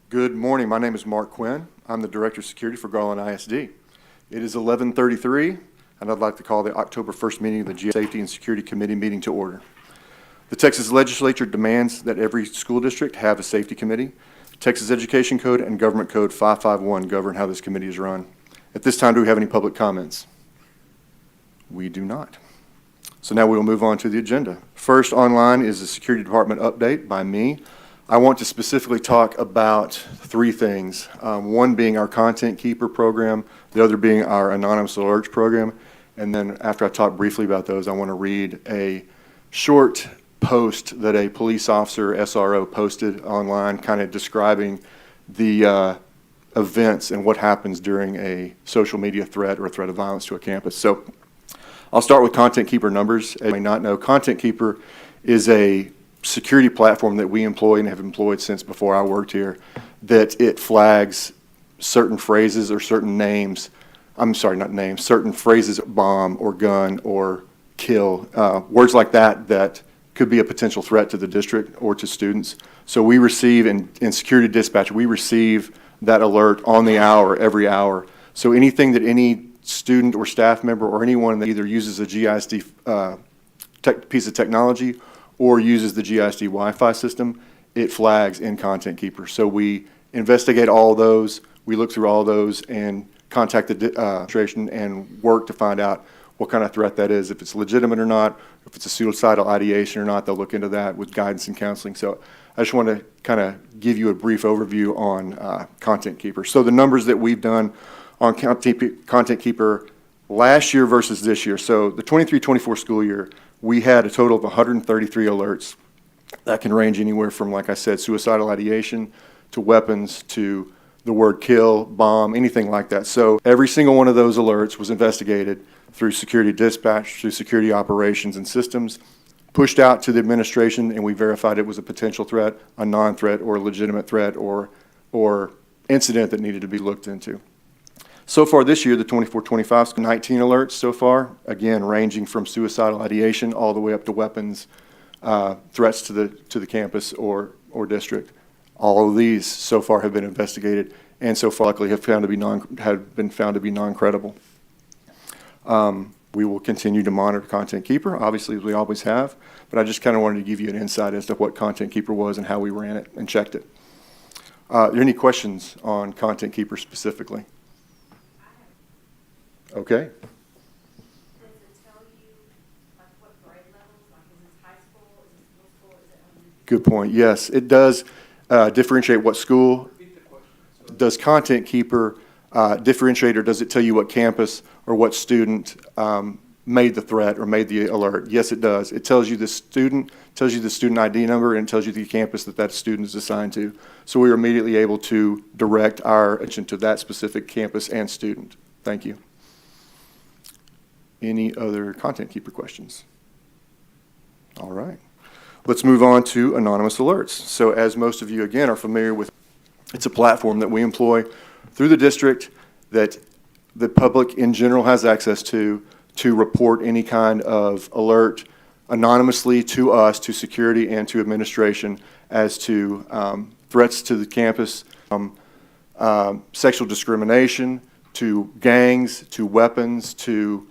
Good morning. My name is Mark Quinn. I'm the Director of Security for Garland ISD. It is 11:33, and I'd like to call the October 1st meeting of the GI Safety and Security Committee meeting to order. The Texas Legislature demands that every school district have a safety committee. Texas Education Code and Government Code 551 govern how this committee is run. At this time, do we have any public comments? We do not. So now we will move on to the agenda. First online is the Security Department update by me. I want to specifically talk about three things. One being our Content Keeper program, the other being our Anonymous Alerts program, and then after I talk briefly about those, I want to read a short post that a police officer, SRO, posted online, kind of describing the events and what happens during a social media threat or a threat of violence to a campus. So I'll start with Content Keeper numbers. As you may not know, Content Keeper is a security platform that we employ and have employed since before I worked here, that it flags certain phrases or certain names, certain phrases, bomb or gun or kill, words like that that could be a potential threat to the district or to students. So we receive, in security dispatch, we receive that alert on the hour, every hour. So anything that any student or staff member or anyone that either uses a GISD piece of technology or uses the GISD Wi-Fi system, it flags in Content Keeper. So we investigate all those, we look through all those and contact the administration and work to find out what kind of threat that is, if it's legitimate or not, if it's a suicidal ideation or not. They'll look into that with guidance and counseling. So I just want to kind of give you a brief overview on Content Keeper. So the numbers that we've done on Content Keeper last year versus this year. So the 23-24 school year, we had a total of 133 alerts that can range anywhere from, like I said, suicidal ideation to weapons to the word kill, bomb, anything like that. So every single one of those alerts was investigated through security dispatch, through security operations and systems, pushed out to the administration, and we verified it was a potential threat, a non-threat, or a legitimate threat, or incident that needed to be looked into. So far this year, the 24-25, 19 alerts so far, again, ranging from suicidal ideation all the way up to weapons, threats to the campus or district. All of these so far have been investigated, and so far luckily have been found to be non-credible. We will continue to monitor Content Keeper, obviously, as we always have, but I just kind of wanted to give you an insight as to what Content Keeper was and how we ran it and checked it. Are there any questions on Content Keeper specifically? Okay. Does it tell you like what grade levels? Like is this high school? Is this middle school? Is it elementary? Good point. Yes, it does differentiate what school. Does Content Keeper differentiate, or does it tell you what campus or what student made the threat or made the alert? Yes, it does. It tells you the student, tells you the student ID number, and tells you the campus that student is assigned to. So we were immediately able to direct our attention to that specific campus and student. Thank you. Any other Content Keeper questions? All right. Let's move on to anonymous alerts. So as most of you, again, are familiar with, it's a platform that we employ through the district that the public in general has access to report any kind of alert anonymously to us, to security and to administration, as to threats to the campus, sexual discrimination, to gangs, to weapons, to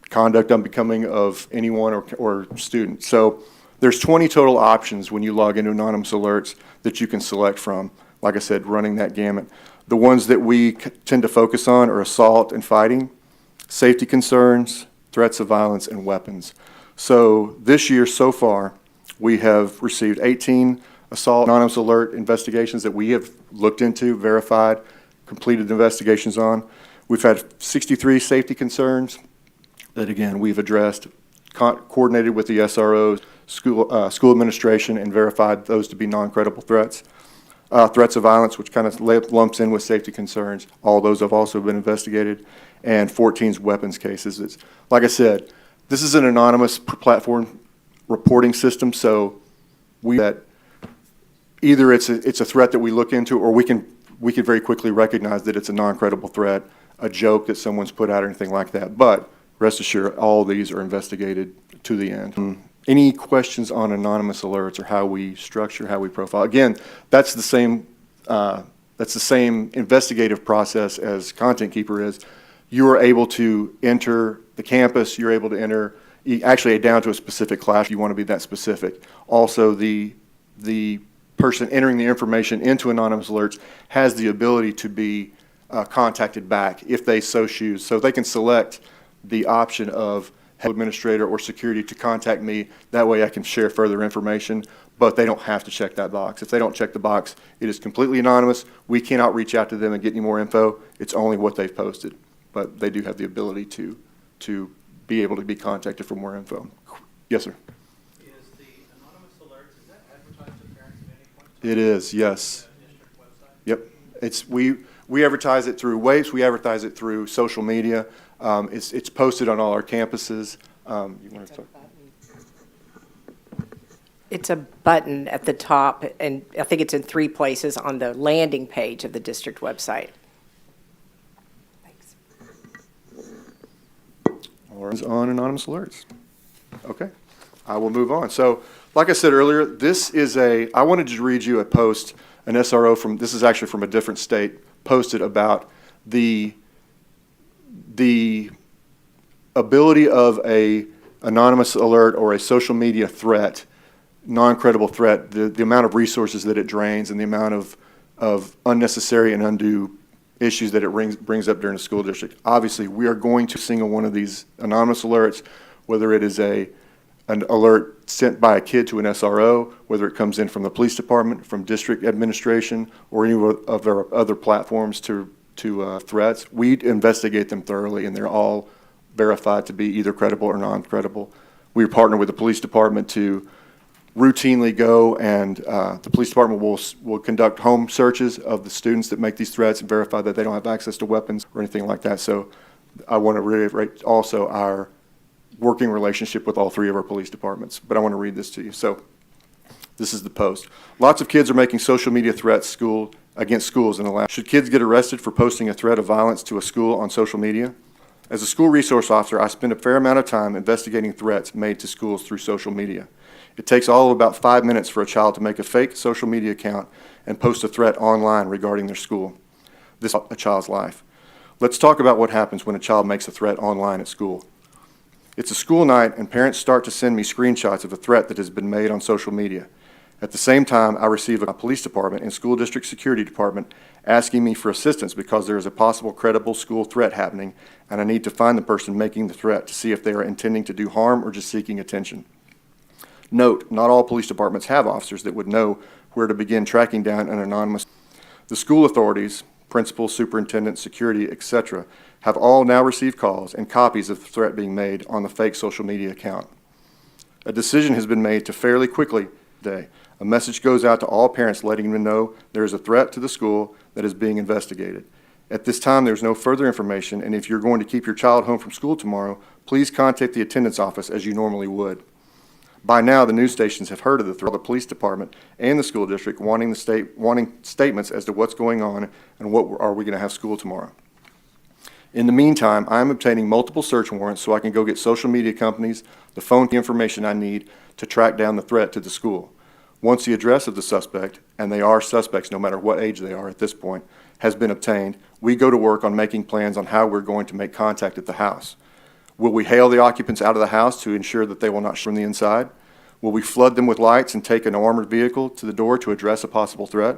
conduct unbecoming of anyone or student. So there's 20 total options when you log into anonymous alerts that you can select from. Like I said, running that gamut. The ones that we tend to focus on are assault and fighting, safety concerns, threats of violence, and weapons. So this year so far, we have received 18 assault anonymous alert investigations that we have looked into, verified, completed investigations on. We've had 63 safety concerns that, again, we've addressed, coordinated with the SROs, school administration, and verified those to be non-credible threats. Threats of violence, which kind of lumps in with safety concerns, all those have also been investigated, and 14 weapons cases. It's, like I said, this is an anonymous platform reporting system, so that either it's a threat that we look into, or we can very quickly recognize that it's a non-credible threat, a joke that someone's put out or anything like that. But rest assured, all of these are investigated to the end. Any questions on anonymous alerts or how we structure, how we profile? Again, that's the same investigative process as Content Keeper is. You are able to enter the campus. You're able to enter actually down to a specific class if you want to be that specific. Also, the person entering the information into anonymous alerts has the ability to be contacted back if they so choose. So they can select the option of head administrator or security to contact me. That way I can share further information, but they don't have to check that box. If they don't check the box, it is completely anonymous. We cannot reach out to them and get any more info. It's only what they've posted, but they do have the ability to be able to be contacted for more info. Yes, sir. Is the anonymous alerts, is that advertised to parents at any point? It is, yes. District website? Yep. It's we advertise it through WAPES. We advertise it through social media. It's posted on all our campuses. You want to talk? It's a button at the top, and I think it's in 3 places on the landing page of the district website. Thanks. Or on anonymous alerts. Okay, I will move on. So, like I said earlier, this is I wanted to read you a post, an SRO this is actually from a different state, posted about the ability of a anonymous alert or a social media threat, non-credible threat, the amount of resources that it drains and the amount of unnecessary and undue issues that it brings up during a school district. Obviously, we are going to single one of these anonymous alerts, whether it is an alert sent by a kid to an SRO, whether it comes in from the police department, from district administration, or any of our other platforms to threats. We investigate them thoroughly, and they're all verified to be either credible or non-credible. We partner with the police department to routinely go and the police department will conduct home searches of the students that make these threats and verify that they don't have access to weapons or anything like that. So I want to reiterate also our working relationship with all three of our police departments. But I want to read this to you. So this is the post. Lots of kids are making social media threats against schools in the last. Should kids get arrested for posting a threat of violence to a school on social media? As a school resource officer, I spend a fair amount of time investigating threats made to schools through social media. It takes all of about 5 minutes for a child to make a fake social media account and post a threat online regarding their school. This is a child's life. Let's talk about what happens when a child makes a threat online at school. It's a school night and parents start to send me screenshots of a threat that has been made on social media. At the same time, I receive a police department and school district security department asking me for assistance because there is a possible credible school threat happening and I need to find the person making the threat to see if they are intending to do harm or just seeking attention. Note, not all police departments have officers that would know where to begin tracking down an anonymous. The school authorities, principals, superintendents, security, etc., have all now received calls and copies of the threat being made on the fake social media account. A decision has been made to fairly quickly today. A message goes out to all parents letting them know there is a threat to the school that is being investigated. At this time, there's no further information, and if you're going to keep your child home from school tomorrow, please contact the attendance office as you normally would. By now, the news stations have heard of the threat. The police department and the school district wanting statements as to what's going on and what are we going to have school tomorrow. In the meantime, I'm obtaining multiple search warrants so I can go get social media companies the phone information I need to track down the threat to the school. Once the address of the suspect, and they are suspects no matter what age they are at this point, has been obtained, we go to work on making plans on how we're going to make contact at the house. Will we hail the occupants out of the house to ensure that they will not shoot from the inside? Will we flood them with lights and take an armored vehicle to the door to address a possible threat?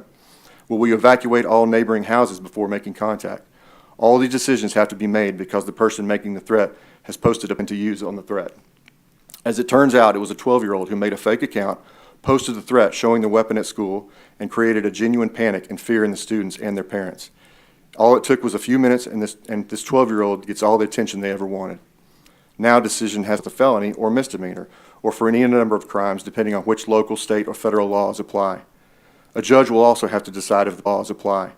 Will we evacuate all neighboring houses before making contact? All these decisions have to be made because the person making the threat has posted up to use on the threat. As it turns out, it was a 12-year-old who made a fake account, posted the threat showing the weapon at school, and created a genuine panic and fear in the students and their parents. All it took was a few minutes, and this 12-year-old gets all the attention they ever wanted. Now decision has a felony or misdemeanor, or for any number of crimes, depending on which local, state, or federal laws apply. A judge will also have to decide if the laws apply.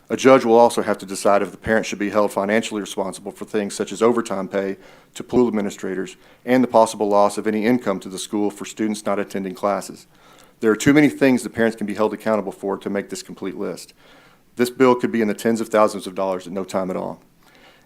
A judge will also have to decide if the parent should be held financially responsible for things such as overtime pay to pool administrators and the possible loss of any income to the school for students not attending classes. There are too many things the parents can be held accountable for to make this complete list. This bill could be in the tens of thousands of dollars at no time at all.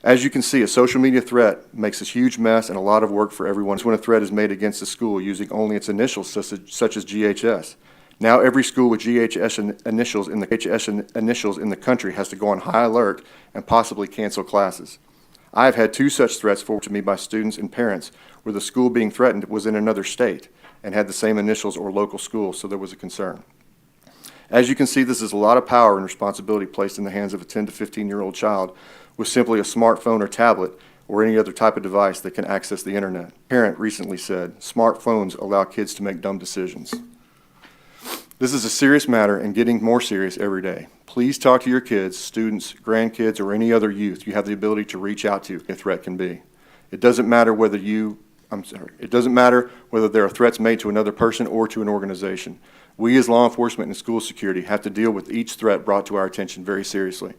As you can see, a social media threat makes a huge mess and a lot of work for everyone when a threat is made against a school using only its initials, such as GHS. Now every school with GHS initials in the country has to go on high alert and possibly cancel classes. I have had 2 such threats forwarded to me by students and parents where the school being threatened was in another state and had the same initials or local school, so there was a concern. As you can see, this is a lot of power and responsibility placed in the hands of a 10 to 15-year-old child with simply a smartphone or tablet or any other type of device that can access the internet. A parent recently said, "Smartphones allow kids to make dumb decisions." This is a serious matter and getting more serious every day. Please talk to your kids, students, grandkids, or any other youth you have the ability to reach out to if a threat can be. It doesn't matter whether there are threats made to another person or to an organization. We as law enforcement and school security have to deal with each threat brought to our attention very seriously.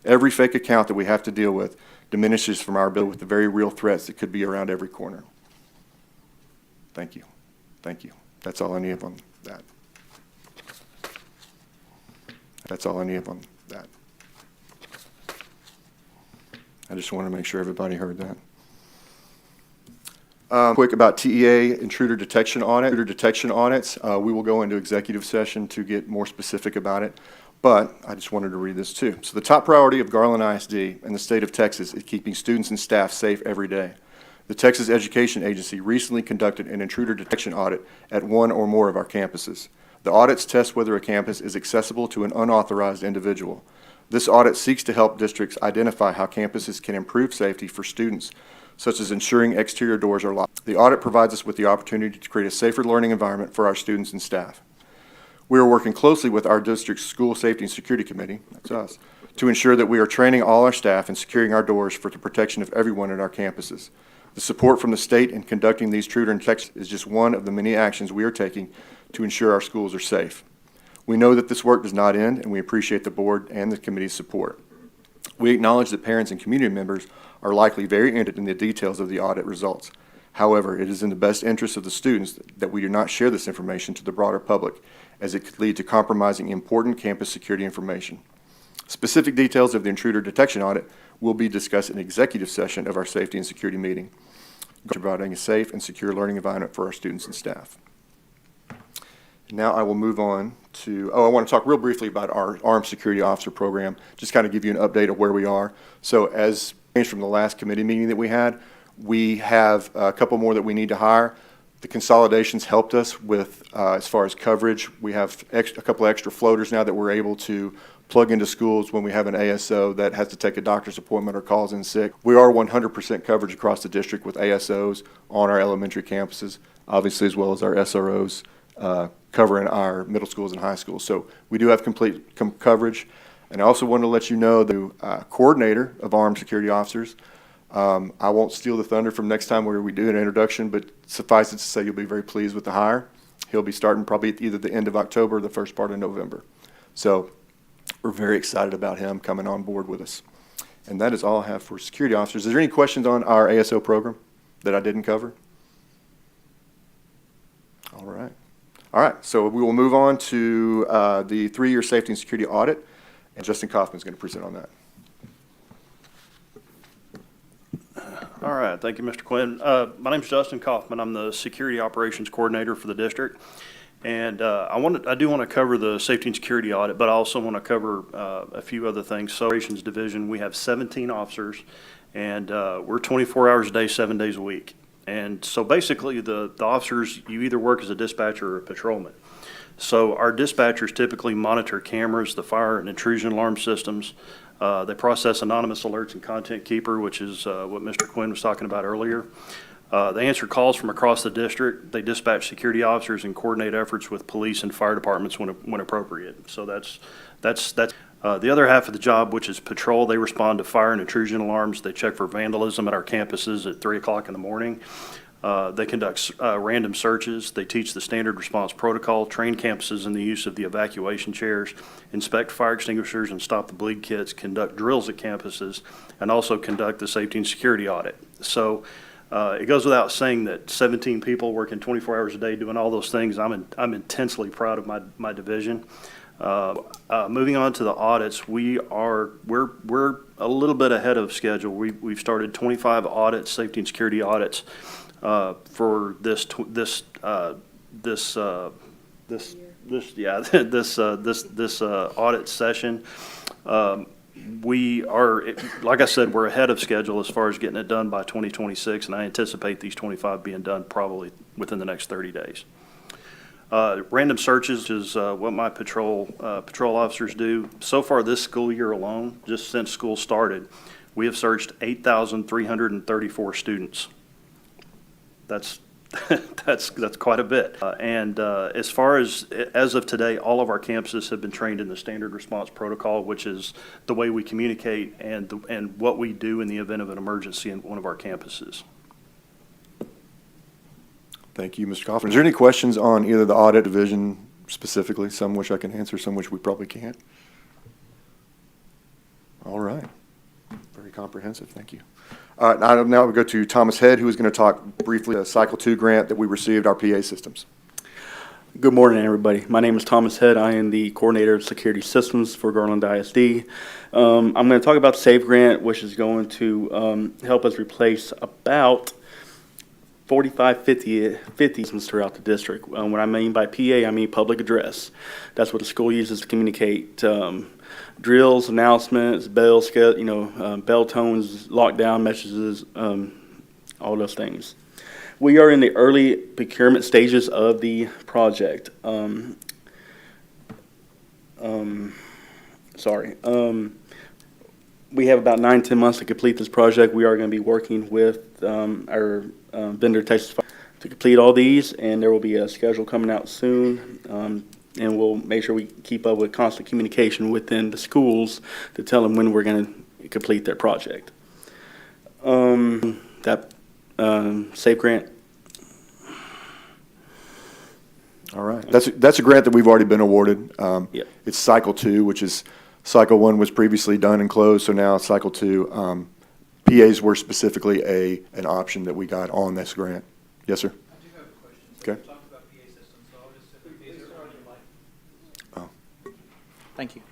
Every fake account that we have to deal with diminishes from our ability with the very real threats that could be around every corner. Thank you. Thank you. That's all I need on that. That's all I need on that. I just want to make sure everybody heard that. Quick about TEA intruder detection audit. Intruder detection audits. We will go into executive session to get more specific about it, but I just wanted to read this too. So the top priority of Garland ISD and the state of Texas is keeping students and staff safe every day. The Texas Education Agency recently conducted an intruder detection audit at 1 or more of our campuses. The audits test whether a campus is accessible to an unauthorized individual. This audit seeks to help districts identify how campuses can improve safety for students, such as ensuring exterior doors are locked. The audit provides us with the opportunity to create a safer learning environment for our students and staff. We are working closely with our district's School Safety and Security Committee, that's us, to ensure that we are training all our staff and securing our doors for the protection of everyone at our campuses. The support from the state in conducting these tutoring checks is just one of the many actions we are taking to ensure our schools are safe. We know that this work does not end, and we appreciate the board and the committee's support. We acknowledge that parents and community members are likely very interested in the details of the audit results. However, it is in the best interest of the students that we do not share this information to the broader public, as it could lead to compromising important campus security information. Specific details of the intruder detection audit will be discussed in executive session of our safety and security meeting, providing a safe and secure learning environment for our students and staff. Now I will move on to, I want to talk real briefly about our Armed Security Officer Program, just kind of give you an update of where we are. So as changed from the last committee meeting that we have a couple more that we need to hire. The consolidations helped us with, as far as coverage. We have a couple extra floaters now that we're able to plug into schools when we have an ASO that has to take a doctor's appointment or calls in sick. We are 100% coverage across the district with ASOs on our elementary campuses, obviously, as well as our SROs covering our middle schools and high schools. So we do have complete coverage. And I also want to let you know the coordinator of Armed Security Officers, I won't steal the thunder from next time where we do an introduction, but suffice it to say you'll be very pleased with the hire. He'll be starting probably at either the end of October or the first part of November. So we're very excited about him coming on board with us. And that is all I have for security officers. Is there any questions on our ASO program that I didn't cover? All right. All right, so we will move on to the 3-year safety and security audit, and Justin Kaufman is going to present on that. All right, thank you, Mr. Quinn. My name is Justin Kaufman. I'm the Security Operations Coordinator for the district. And I do want to cover the safety and security audit, but I also want to cover a few other things. So, Operations Division, we have 17 officers, and we're 24 hours a day, 7 days a week. And so basically the officers, you either work as a dispatcher or a patrolman. So our dispatchers typically monitor cameras, the fire and intrusion alarm systems. They process anonymous alerts and content keeper, which is what Mr. Quinn was talking about earlier. They answer calls from across the district. They dispatch security officers and coordinate efforts with police and fire departments when appropriate. So that's the other half of the job, which is patrol. They respond to fire and intrusion alarms. They check for vandalism at our campuses at 3 o'clock in the morning. They conduct random searches. They teach the standard response protocol, train campuses in the use of the evacuation chairs, inspect fire extinguishers and stop the bleed kits, conduct drills at campuses, and also conduct the safety and security audit. So it goes without saying that 17 people working 24 hours a day doing all those things, I'm intensely proud of my division. Moving on to the audits, we're a little bit ahead of schedule. We've started 25 audits, safety and security audits, for this audit session. We are, like I said, we're ahead of schedule as far as getting it done by 2026, and I anticipate these 25 being done probably within the next 30 days. Random searches is what my patrol officers do. So far this school year alone, just since school started, we have searched 8,334 students. That's quite a bit. As far as of today, all of our campuses have been trained in the standard response protocol, which is the way we communicate and what we do in the event of an emergency in one of our campuses. Thank you, Mr. Kaufman. Is there any questions on either the audit division specifically, some which I can answer, some which we probably can't? All right. Very comprehensive. Thank you. All right, now we go to Thomas Head, who is going to talk briefly about the Cycle 2 grant that we received, our PA systems. Good morning, everybody. My name is Thomas Head. I am the coordinator of security systems for Garland ISD. I'm going to talk about the SAVE grant, which is going to help us replace about 50 systems throughout the district. What I mean by PA, I mean public address. That's what the school uses to communicate drills, announcements, bell tones, lockdown messages, all those things. We are in the early procurement stages of the project. We have about 9-10 months to complete this project. We are going to be working with our vendor, Texas Fire, to complete all these, and there will be a schedule coming out soon. And we'll make sure we keep up with constant communication within the schools to tell them when we're going to complete their project. That SAFE grant. All right. That's a grant that we've already been awarded. Yep. It's Cycle 2, which is, Cycle 1 was previously done and closed, so now it's Cycle 2. PAs were specifically an option that we got on this grant. Yes, sir? I do have a question. So Okay. you talked about PA systems, so I'll just say that these are already like. Oh. Thank you.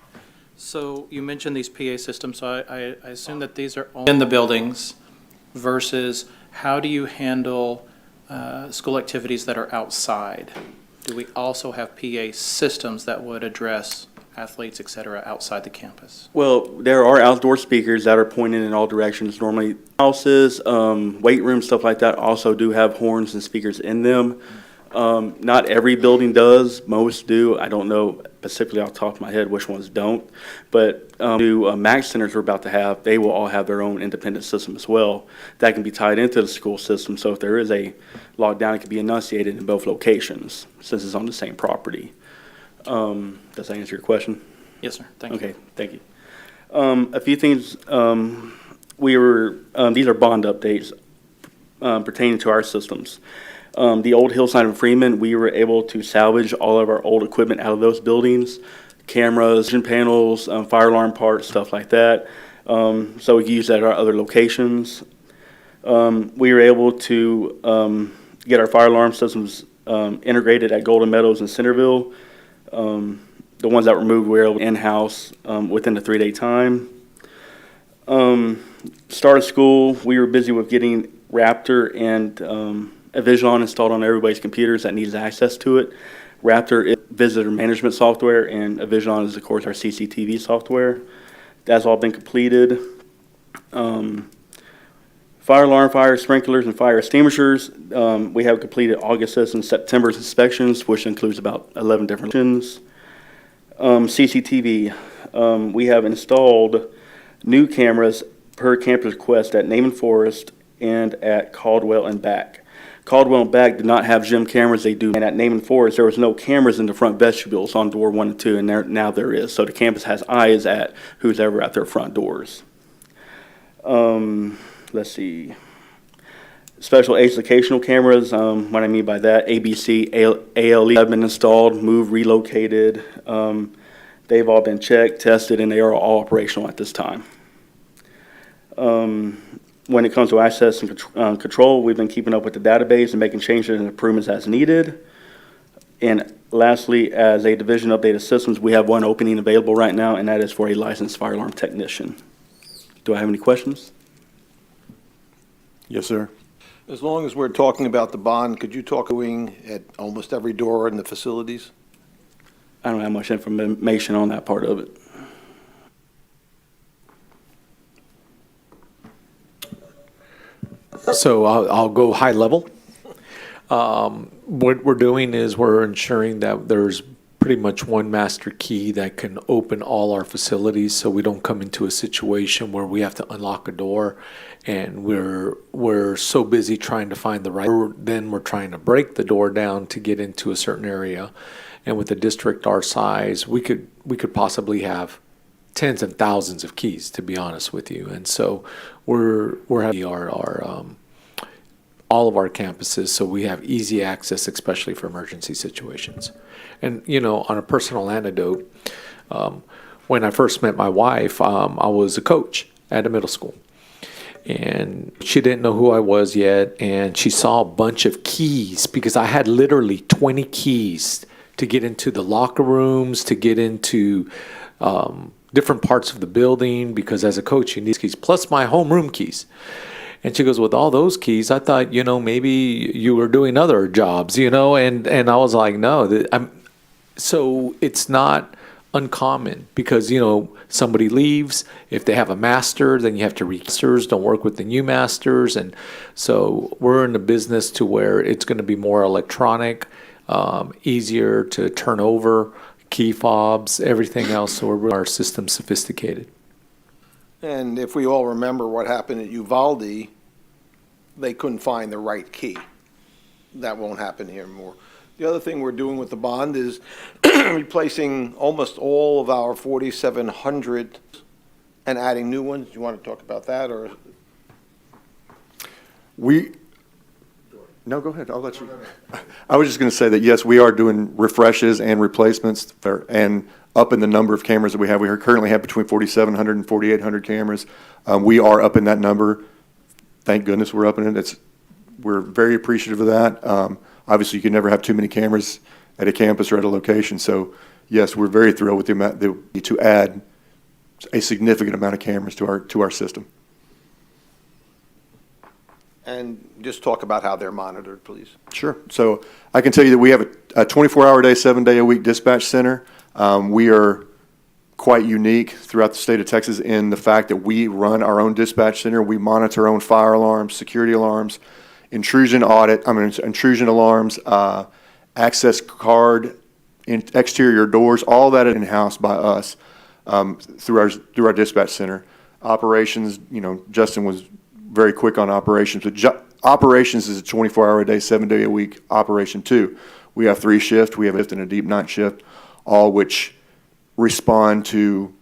So you mentioned these PA systems, so I assume that these are in the buildings versus how do you handle school activities that are outside? Do we also have PA systems that would address athletes, et cetera, outside the campus? Well, there are outdoor speakers that are pointed in all directions. Normally, houses, weight rooms, stuff like that also do have horns and speakers in them. Not every building does. Most do. I don't know specifically off the top of my head which ones don't. But MAC centers we're about to have, they will all have their own independent system as well. That can be tied into the school system. So if there is a lockdown, it can be enunciated in both locations since it's on the same property. Does that answer your question? Yes, sir. Thank you. Okay, thank you. A few things, these are bond updates pertaining to our systems. The old Hillside and Freeman, we were able to salvage all of our old equipment out of those buildings, cameras, vision panels, fire alarm parts, stuff like that. So we can use that at our other locations. We were able to get our fire alarm systems integrated at Golden Meadows and Centerville. The ones that were moved, we were able to in-house within a 3-day time. Start of school, we were busy with getting Raptor and Avigilon installed on everybody's computers that needs access to it. Raptor is visitor management software, and Avigilon is, of course, our CCTV software. That's all been completed. Fire alarm, fire sprinklers, and fire extinguishers. We have completed August's and September's inspections, which includes about 11 different locations. CCTV, we have installed new cameras per campus request at Naaman Forest and at Caldwell and Back. Caldwell and Back did not have gym cameras, they do. And at Naaman Forest, there was no cameras in the front vestibules on door 1 and 2, and now there is. So the campus has eyes at who's ever at their front doors. Let's see. Special age locational cameras, what I mean by that, ABC, ALE have been installed, moved, relocated. They've all been checked, tested, and they are all operational at this time. When it comes to access and control, we've been keeping up with the database and making changes and improvements as needed. And lastly, as a division of data systems, we have one opening available right now, and that is for a licensed fire alarm technician. Do I have any questions? Yes, sir. As long as we're talking about the bond, could you talk doing at almost every door in the facilities? I don't have much information on that part of it. So I'll go high level. What we're doing is we're ensuring that there's pretty much one master key that can open all our facilities, so we don't come into a situation where we have to unlock a door and we're so busy trying to find the right, then we're trying to break the door down to get into a certain area. And with a district our size, we could possibly have tens and thousands of keys, to be honest with you. And so we're having our all of our campuses, so we have easy access, especially for emergency situations. And, you know, on a personal anecdote, when I first met my wife, I was a coach at a middle school. And she didn't know who I was yet, and she saw a bunch of keys, because I had literally 20 keys to get into the locker rooms, to get into different parts of the building, because as a coach, you need keys, plus my homeroom keys. And she goes, with all those keys, I thought, you know, maybe you were doing other jobs, you know, and I was like, no. So it's not uncommon, because, you know, somebody leaves. If they have a master, then you have to masters don't work with the new masters. And so we're in the business to where it's going to be more electronic, easier to turn over, key fobs, everything else. So our system's sophisticated. And if we all remember what happened at Uvalde, they couldn't find the right key. That won't happen here anymore. The other thing we're doing with the bond is replacing almost all of our 4,700 and adding new ones. Do you want to talk about that, or? No, go ahead, I'll let you. I was just going to say that, yes, we are doing refreshes and replacements and up in the number of cameras that we have. We currently have between 4,700 and 4,800 cameras. We are up in that number. Thank goodness we're up in it. We're very appreciative of that. Obviously, you can never have too many cameras at a campus or at a location. So, yes, we're very thrilled with the amount to add a significant amount of cameras to our system. And just talk about how they're monitored, please. Sure. So I can tell you that we have a 24-hour-a-day, 7-day-a-week dispatch center. We are quite unique throughout the state of Texas in the fact that we run our own dispatch center. We monitor our own fire alarms, security alarms, intrusion alarms, access card, exterior doors, all that in-house by us through our dispatch center. Operations, Justin was very quick on operations, but operations is a 24-hour-a-day, 7-day-a-week operation too. We have 3 shifts. We have a shift and a deep night shift, all which respond to,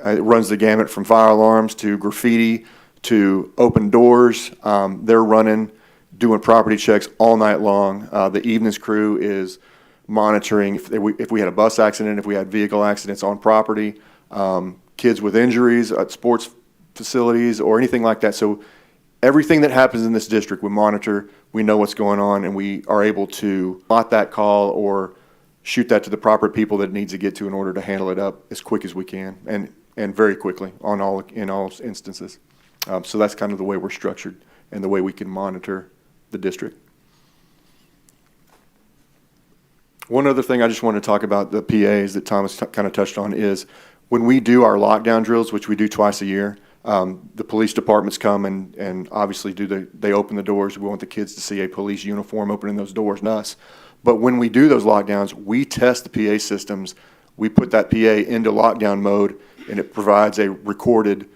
it runs the gamut from fire alarms to graffiti to open doors. They're running, doing property checks all night long. The evenings crew is monitoring if we had a bus accident, if we had vehicle accidents on property, kids with injuries at sports facilities or anything like that. So everything that happens in this district, we monitor, we know what's going on, and we are able to spot that call or shoot that to the proper people that it needs to get to in order to handle it up as quick as we can and very quickly in all instances. So that's kind of the way we're structured and the way we can monitor the district. One other thing I just want to talk about the PAs that Thomas kind of touched on is when we do our lockdown drills, which we do twice a year, the police departments come and obviously they open the doors. We want the kids to see a police uniform opening those doors, not us. But when we do those lockdowns, we test the PA systems. We put that PA into lockdown mode, and it provides a recorded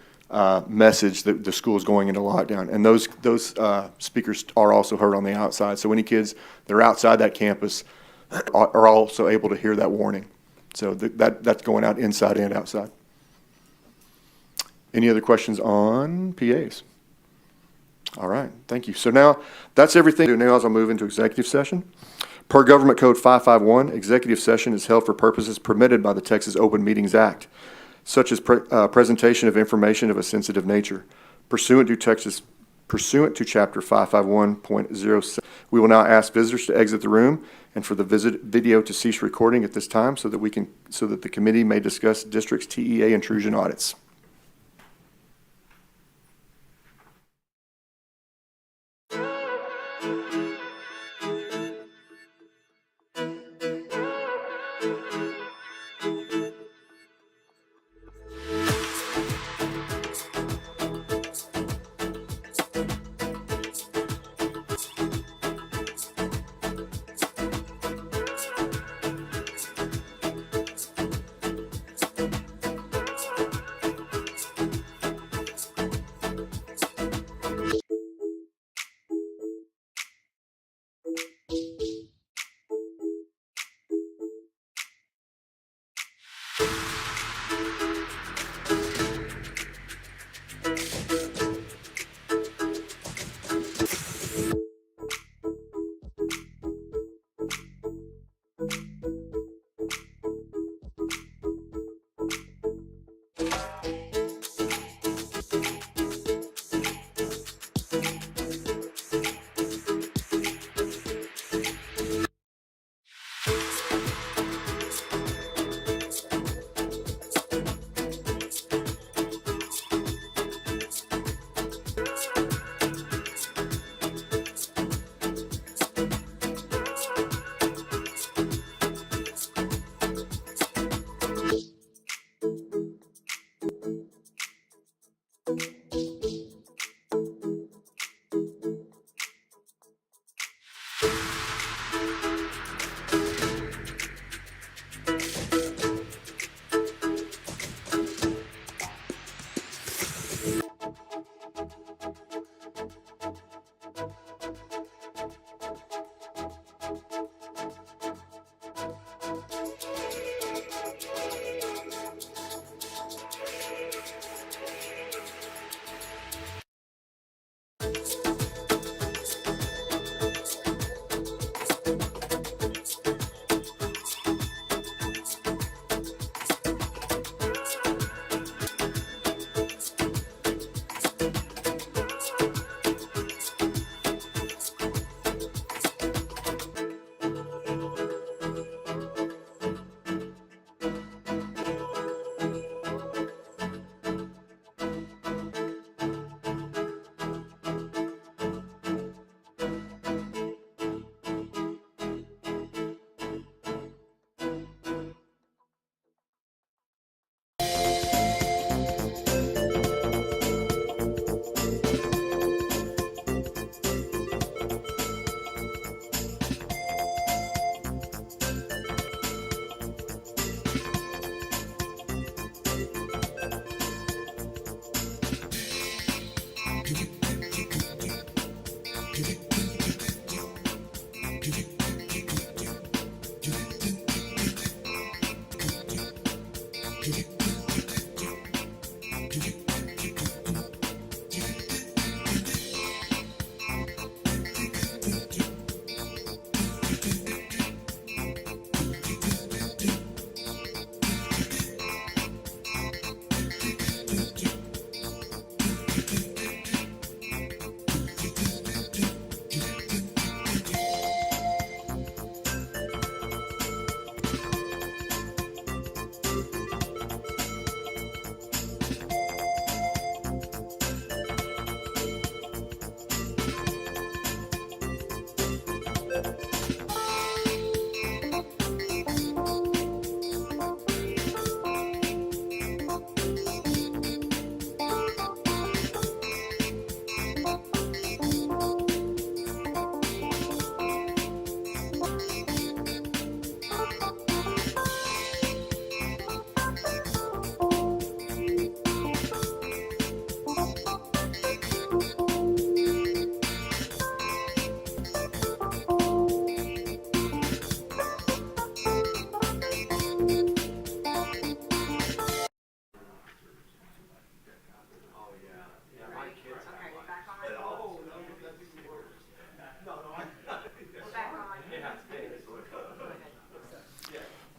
message that the school is going into lockdown. And those speakers are also heard on the outside. So any kids that are outside that campus are also able to hear that warning. So that's going out inside and outside. Any other questions on PAs? All right, thank you. So now that's everything. Now as I'll move into executive session. Per Government Code 551, executive session is held for purposes permitted by the Texas Open Meetings Act, such as presentation of information of a sensitive nature. Pursuant to Chapter 551.07, we will now ask visitors to exit the room and for the video to cease recording at this time so that the committee may discuss district's TEA intrusion audits.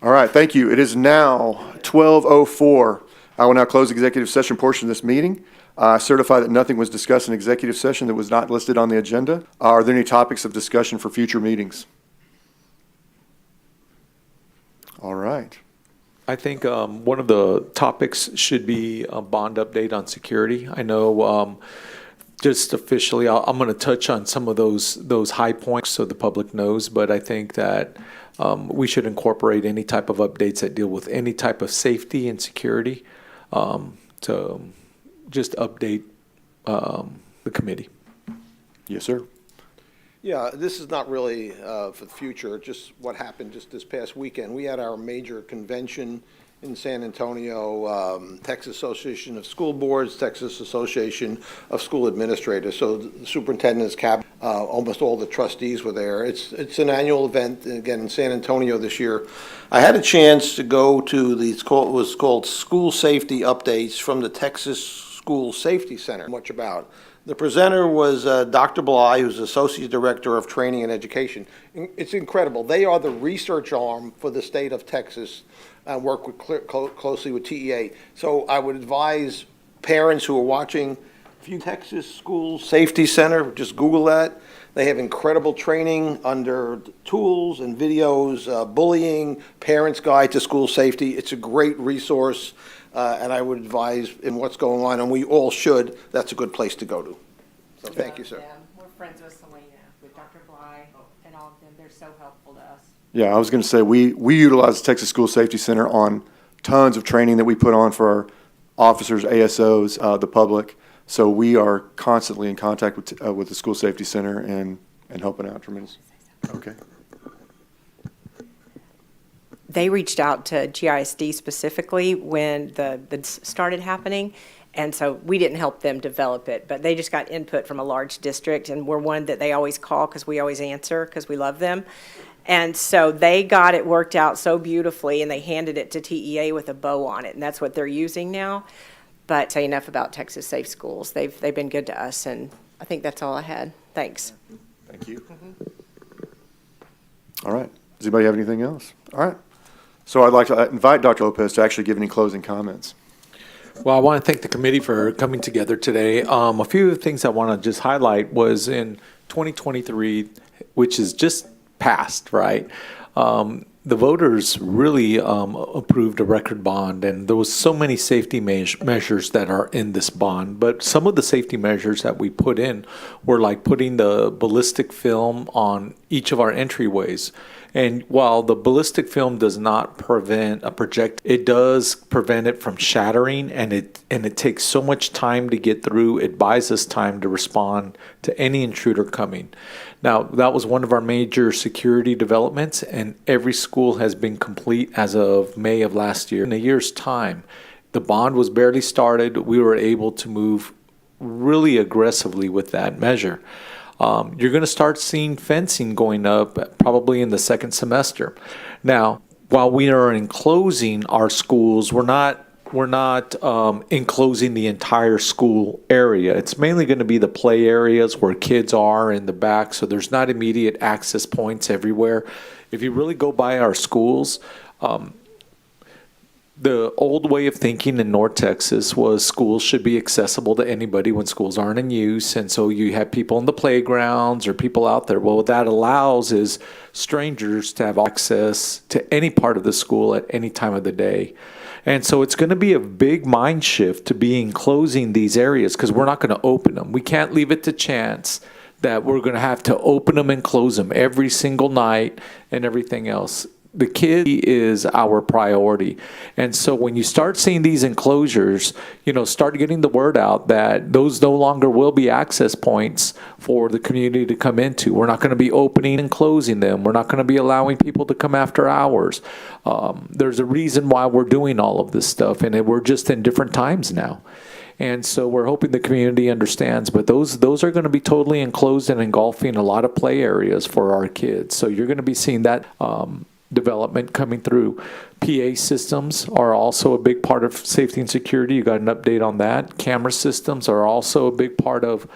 All right, thank you. It is now 12:04. I will now close the executive session portion of this meeting. I certify that nothing was discussed in executive session that was not listed on the agenda. Are there any topics of discussion for future meetings? All right. I think one of the topics should be a bond update on security. I know just officially, I'm going to touch on some of those high points so the public knows, but I think that we should incorporate any type of updates that deal with any type of safety and security to just update the committee. Yes, sir. Yeah, this is not really for the future, just what happened just this past weekend. We had our major convention in San Antonio, Texas Association of School Boards, Texas Association of School Administrators. So the superintendent's cabinet, almost all the trustees were there. It's an annual event, again, in San Antonio this year. I had a chance to go to it was called School Safety Updates from the Texas School Safety Center, much about. The presenter was Dr. Bly, who's Associate Director of Training and Education. It's incredible. They are the research arm for the state of Texas and work closely with TEA. So I would advise parents who are watching, if you Texas School Safety Center, just Google that. They have incredible training under tools and videos, bullying, Parents' Guide to School Safety. It's a great resource. And I would advise in what's going on, and we all should, that's a good place to go to. So thank you, sir. We're friends with Selena, with Dr. Bly, and all of them. They're so helpful to us. Yeah, I was going to say, we utilize the Texas School Safety Center on tons of training that we put on for our officers, ASOs, the public. So we are constantly in contact with the School Safety Center and helping out tremendously. Okay. They reached out to GISD specifically when the started happening, and so we didn't help them develop it, but they just got input from a large district, and we're one that they always call because we always answer because we love them. And so they got it worked out so beautifully, and they handed it to TEA with a bow on it, and that's what they're using now. But say enough about Texas Safe Schools. They've been good to us, and I think that's all I had. Thanks. Thank you. All right. Does anybody have anything else? All right. So I'd like to invite Dr. Lopez to actually give any closing comments. Well, I want to thank the committee for coming together today. A few things I want to just highlight was in 2023, which is just passed, right? The voters really approved a record bond, and there was so many safety measures that are in this bond. But some of the safety measures that we put in were like putting the ballistic film on each of our entryways. And while the ballistic film does not prevent a projectile, it does prevent it from shattering, and it takes so much time to get through. It buys us time to respond to any intruder coming. Now, that was one of our major security developments, and every school has been complete as of May of last year. In a year's time, the bond was barely started. We were able to move really aggressively with that measure. You're going to start seeing fencing going up probably in the second semester. Now, while we are enclosing our schools, we're not enclosing the entire school area. It's mainly going to be the play areas where kids are in the back, so there's not immediate access points everywhere. If you really go by our schools, the old way of thinking in North Texas was schools should be accessible to anybody when schools aren't in use. And so you have people in the playgrounds or people out there. Well, what that allows is strangers to have access to any part of the school at any time of the day. And so it's going to be a big mind shift to be enclosing these areas because we're not going to open them. We can't leave it to chance that we're going to have to open them and close them every single night and everything else. The kid is our priority. And so when you start seeing these enclosures, start getting the word out that those no longer will be access points for the community to come into. We're not going to be opening and closing them. We're not going to be allowing people to come after hours. There's a reason why we're doing all of this stuff, and we're just in different times now. And so we're hoping the community understands, but those are going to be totally enclosed and engulfing a lot of play areas for our kids. So you're going to be seeing that development coming through. PA systems are also a big part of safety and security. You got an update on that. Camera systems are also a big part of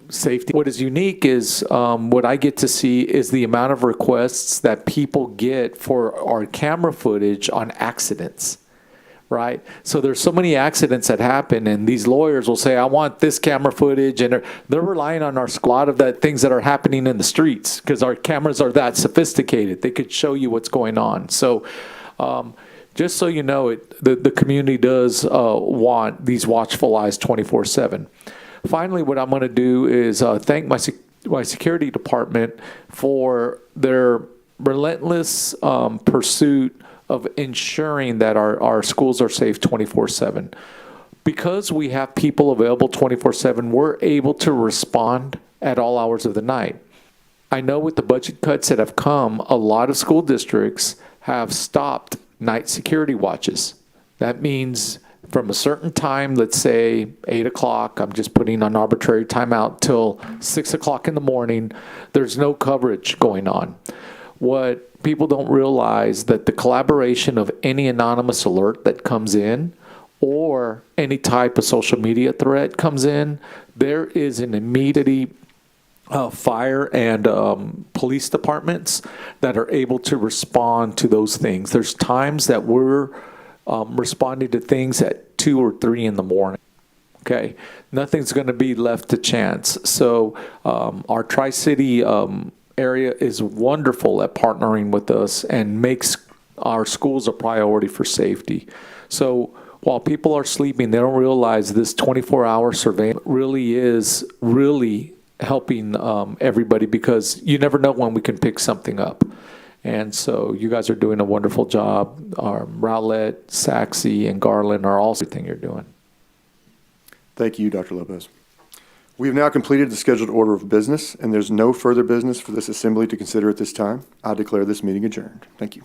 safety. What is unique is what I get to see is the amount of requests that people get for our camera footage on accidents. Right? So there's so many accidents that happen, and these lawyers will say, I want this camera footage, and they're relying on a lot of that things that are happening in the streets because our cameras are that sophisticated. They could show you what's going on. So just so you know, the community does want these watchful eyes 24/7. Finally, what I'm going to do is thank my security department for their relentless pursuit of ensuring that our schools are safe 24/7. Because we have people available 24/7, we're able to respond at all hours of the night. I know with the budget cuts that have come, a lot of school districts have stopped night security watches. That means from a certain time, let's say 8 o'clock, I'm just putting an arbitrary timeout, till 6 o'clock in the morning, there's no coverage going on. What people don't realize that the collaboration of any anonymous alert that comes in or any type of social media threat comes in, there is an immediate fire and police departments that are able to respond to those things. There's times that we're responding to things at 2 or 3 in the morning. Okay, nothing's going to be left to chance. So our Tri-City area is wonderful at partnering with us and makes our schools a priority for safety. So while people are sleeping, they don't realize this 24-hour surveillance really is helping everybody, because you never know when we can pick something up. And so you guys are doing a wonderful job. Rowlett, Saxe, and Garland are all everything you're doing. Thank you, Dr. Lopez. We have now completed the scheduled order of business, and there's no further business for this assembly to consider at this time. I declare this meeting adjourned. Thank you.